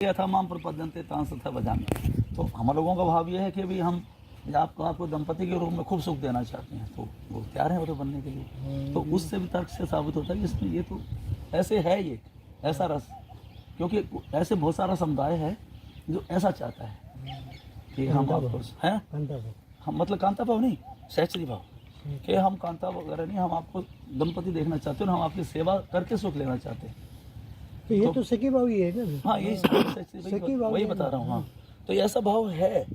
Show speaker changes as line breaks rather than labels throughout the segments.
था माम प्रपद्यन्ते तां तथा भजामि। तो हम लोगों का भाव ये है कि अभी हम आपको दंपति के रूप में खूब सुख देना चाहते हैं, तो वो तैयार है वो तो बनने के लिए। तो उससे भी तर्क से साबित होता है कि इसमें ये तो ऐसे है, ये ऐसा रस, क्योंकि ऐसे बहुत सारा समुदाय है जो ऐसा चाहता है कि हम आपको हैं, हम मतलब कांता भाव नहीं, सहचरी भाव, कि हम कांता वगैरह नहीं, हम आपको दंपति देखना चाहते हैं और हम आपकी सेवा करके सुख लेना चाहते हैं।
तो ये तो सखी भाव ही है ना।
हाँ, यही सहचरी भाव, वही बता रहा हूँ। हाँ, तो ये ऐसा भाव है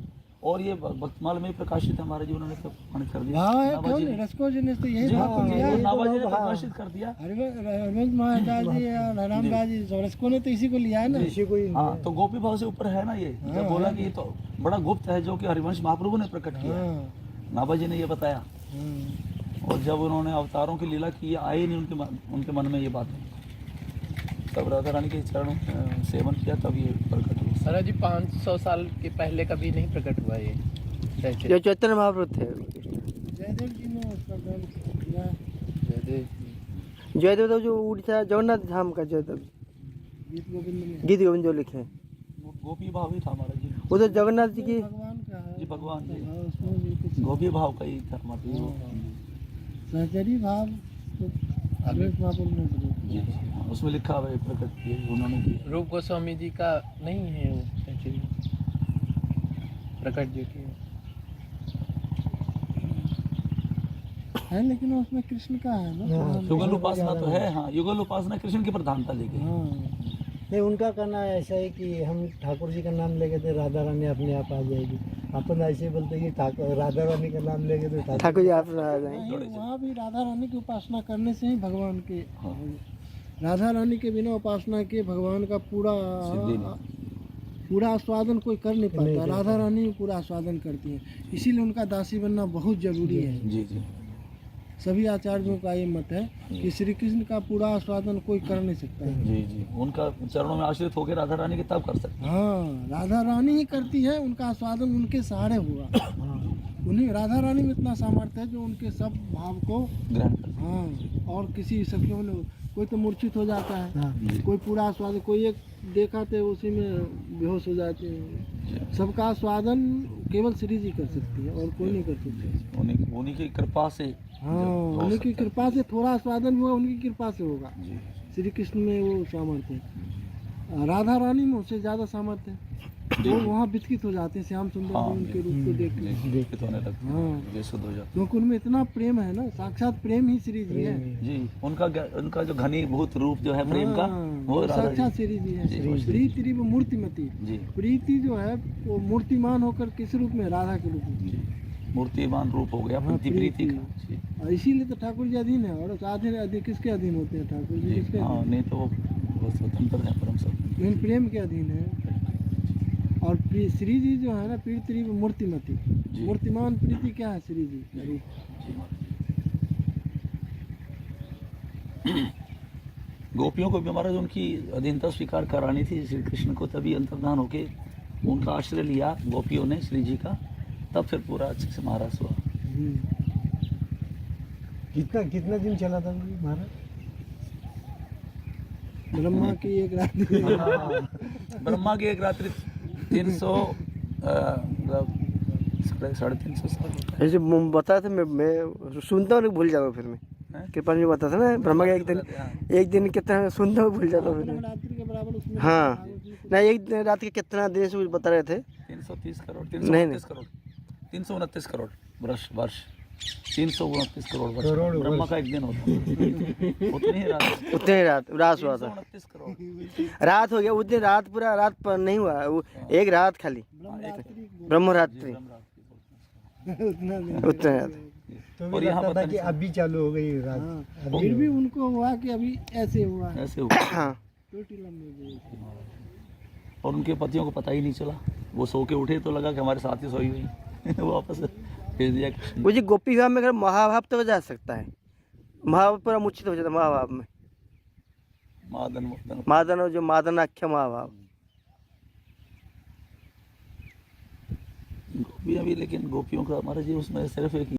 और ये भक्तमाल में प्रकाशित है हमारे जी, उन्होंने प्रमाणित कर दिया।
भाव है कौन रसकोज ने तो यही भाव किया है,
नाभा जी ने प्रकाशित कर दिया।
हरिवंश महाराज जी और रामदास जी रसको ने तो इसी को लिया है ना, इसी को ही।
हाँ, तो गोपी भाव से ऊपर है ना ये, जब बोला कि ये तो बड़ा गुप्त है जो कि हरिवंश महाप्रभु ने प्रकट किया। नाभा जी ने ये बताया, और जब उन्होंने अवतारों की लीला की, आए नहीं उनके मन में ये बात, तब राधा रानी के चरण सेवन किया, तब ये प्रकट हुआ।
सर जी 500 साल के पहले कभी नहीं प्रकट हुआ ये
जो चैतन्य महाप्रभु थे।
जयदेव जी ने उसका ग्रहण किया।
जयदेव तो जो उड़ीसा जगन्नाथ धाम का जयदेव गीत गोविंद जो लिखे,
गोपी भाव ही था हमारा जी।
वो तो जगन्नाथ जी की
भगवान का है
जी, भगवान जी
उसमें भी कुछ
गोपी भाव का ही था हमारा।
सहचरी भाव तो हरिवंश महाप्रभु ने
जी, उसमें लिखा हुआ प्रकट किया उन्होंने किया।
रूप गोस्वामी जी का नहीं है वो एक्चुअली प्रकट जो किया
है, लेकिन उसमें कृष्ण का है ना।
युगल उपासना तो है। हाँ, युगल उपासना कृष्ण की प्रधानता लेके।
नहीं, उनका कहना ऐसा है कि हम ठाकुर जी का नाम लेके तो राधा रानी अपने आप आ जाएगी। अपन ऐसे बोलते हैं कि राधा रानी का नाम लेके तो
ठाकुर जी आप आ जाएंगे।
वहाँ भी राधा रानी की उपासना करने से ही भगवान के, राधा रानी के बिना उपासना के भगवान का पूरा आस्वादन कोई कर नहीं पाता। राधा रानी पूरा आस्वादन करती है, इसीलिए उनका दासी बनना बहुत जरूरी है।
जी जी,
सभी आचार्यों का ये मत है कि श्री कृष्ण का पूरा आस्वादन कोई कर नहीं सकता है।
जी जी, उनका चरणों में आश्रित होकर राधा रानी के तब कर सकते हैं।
हाँ, राधा रानी ही करती है, उनका आस्वादन उनके सहारे होगा। उन्हें राधा रानी में इतना सामर्थ्य है जो उनके सब भाव को
ग्रहण कर।
हाँ, और किसी सखियों ने कोई तो मूर्छित हो जाता है, कोई पूरा आस्वादन, कोई एक देखा तो उसी में बेहोश हो जाते हैं। सबका आस्वादन केवल श्री जी कर सकती है और कोई नहीं कर सकती।
उन्हीं की कृपा से।
हाँ, उन्हीं की कृपा से थोड़ा आस्वादन हुआ, उनकी कृपा से होगा। श्री कृष्ण में वो सामर्थ्य है, राधा रानी में उससे ज्यादा सामर्थ्य है। वो वहाँ विचकित हो जाते हैं श्याम सुंदर जी उनके रूप को देख के। हाँ, क्योंकि उनमें इतना प्रेम है ना, साक्षात प्रेम ही श्री जी है
जी। उनका जो घनीभूत रूप जो है प्रेम का, वो
साक्षात श्री जी है। प्रीति वो मूर्तिमती, प्रीति जो है वो मूर्तिमान होकर किस रूप में, राधा के रूप में
मूर्तिमान रूप हो गया प्रीति का।
इसीलिए तो ठाकुर जी अधीन है। और अधीन किसके अधीन होते हैं ठाकुर जी? किसके?
नहीं तो वो स्वतंत्र है, परम स्वतंत्र,
लेकिन प्रेम के अधीन है। और श्री जी जो है ना, प्रीति मूर्तिमती, मूर्तिमान प्रीति क्या है? श्री जी का रूप।
गोपियों को भी महाराज उनकी अधीनता स्वीकार करानी थी श्री कृष्ण को, तभी अंतर्धान होके उनका आश्रय लिया गोपियों ने श्री जी का, तब फिर पूरा अच्छे से महाराज हुआ।
कितना दिन चला था महाराज? ब्रह्मा की एक रात्रि।
ब्रह्मा की एक रात्रि 300-350 साल।
ऐसे बताया था, मैं सुनता हूँ भूल जाता हूँ, फिर मैं कृपा जी बताया था ना ब्रह्मा का एक दिन कितना सुनता हूँ भूल जाता हूँ।
रात्रि के बराबर उसमें।
हाँ, नहीं, एक दिन रात के कितना दिन से बता रहे थे।
330 करोड़, 329 करोड़ वर्ष, 329 करोड़ वर्ष ब्रह्मा का एक दिन होता है। उतनी ही रात
हुआ था।
329 करोड़
रात हो गया उस दिन, रात पूरा रात पर नहीं हुआ, वो एक रात खाली ब्रह्मरात्रि उतना रात।
तो यहाँ पता कि अभी चालू हो गई रात। फिर भी उनको हुआ कि अभी ऐसे हुआ।
हाँ,
टोटी लंबी गई।
और उनके पतियों को पता ही नहीं चला, वो सो के उठे तो लगा कि हमारे साथ ही सोई हुई। वापस भेज दिया।
मुझे गोपी भाव में अगर महाभाव तो जा सकता है, महाभाव पूरा मूर्छित हो जाता है। महाभाव में मादन और जो मादनाख्य महाभाव
गोपियाँ भी, लेकिन गोपियों का हमारा जी उसमें सिर्फ एक